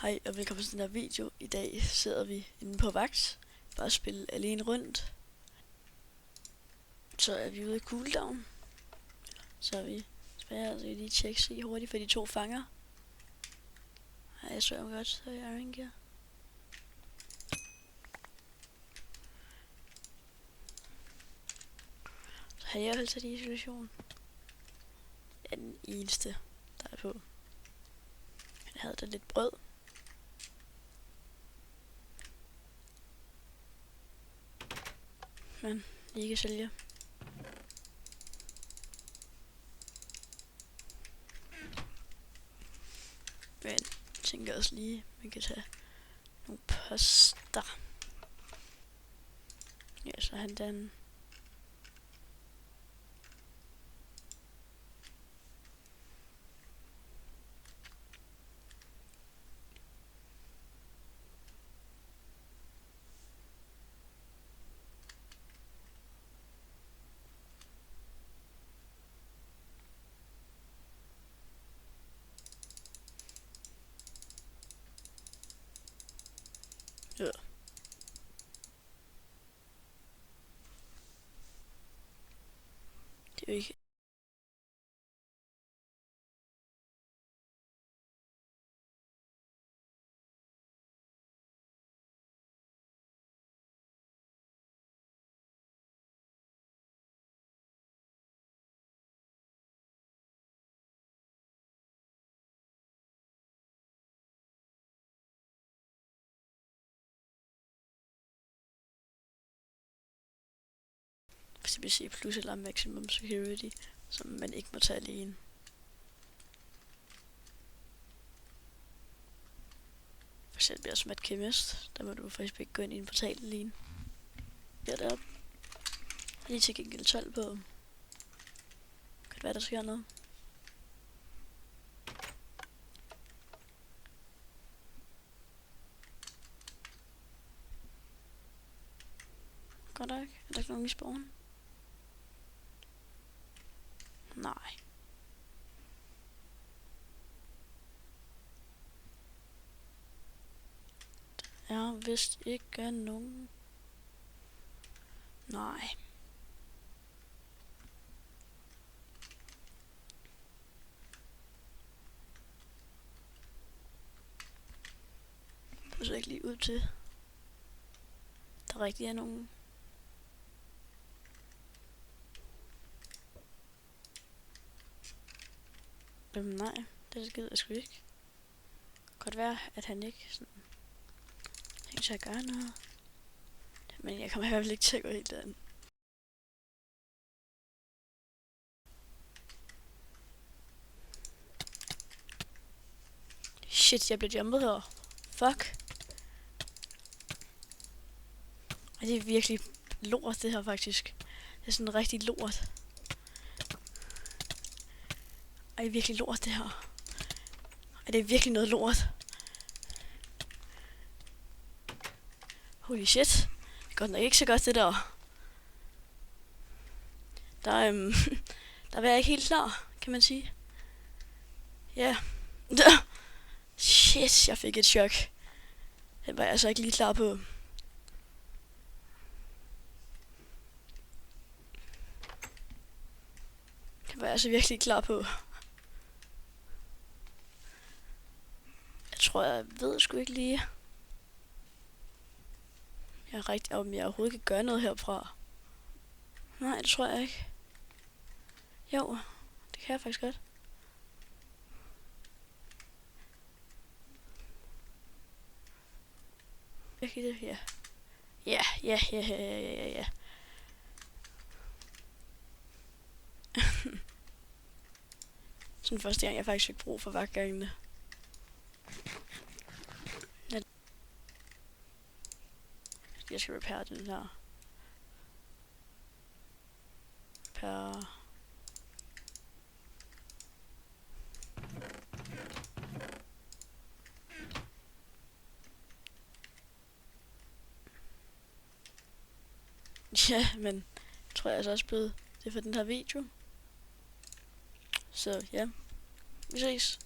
Hej og velkommen til den her video. I dag sidder vi inde på vagt. Bare spille alene rundt. Så er vi ude i cooldown. Så er vi tilbage, altså lige tjekke sig hurtigt for de to fanger. Ej, jeg så godt, så jeg er ikke. Så har jeg altså i isolation. Jeg er den eneste, der er på. Jeg havde da lidt brød. Men ikke sælge. Men jeg tænker også lige, man kan tage nogle poster. Ja, så han den. Ja. Det er jo ikke. Hvis det vil sige plus eller maximum security, som man ikke må tage alene. For eksempel som et kemist, der må du faktisk ikke gå ind i en portal alene. Ja, deroppe. Lige til gengæld 12 på. Kan det være, der sker noget? Godt nok. Er der ikke nogen i spawn? Nej. Der er vist ikke nogen. Nej. Det ser ikke lige ud til. Der rigtig er nogen. Nej, det gider jeg sgu ikke. Godt være, at han ikke sådan tænker sig at gøre noget. Men jeg kommer i hvert fald ikke til at gå helt derinde. Shit, jeg blev jumpet her. Fuck. Og det er virkelig lort, det her faktisk. Det er sådan rigtig lort. Og det er virkelig lort, det her. Og det er virkelig noget lort. Holy shit. Det er godt nok ikke så godt, det der. Der var jeg ikke helt klar, kan man sige. Ja. Yeah. Shit, jeg fik et chok. Det var jeg altså ikke lige klar på. Det var jeg altså virkelig klar på. Jeg tror, jeg ved sgu ikke lige. Om jeg overhovedet kan gøre noget herfra. Nej, det tror jeg ikke. Jo, det kan jeg faktisk godt. Virkelig det, ja. Ja. Sådan første gang, jeg faktisk fik brug for vagtgangene. Jeg skal repair den her. Ja, men jeg tror jeg er også blevet det for den her video. Så ja, vi ses.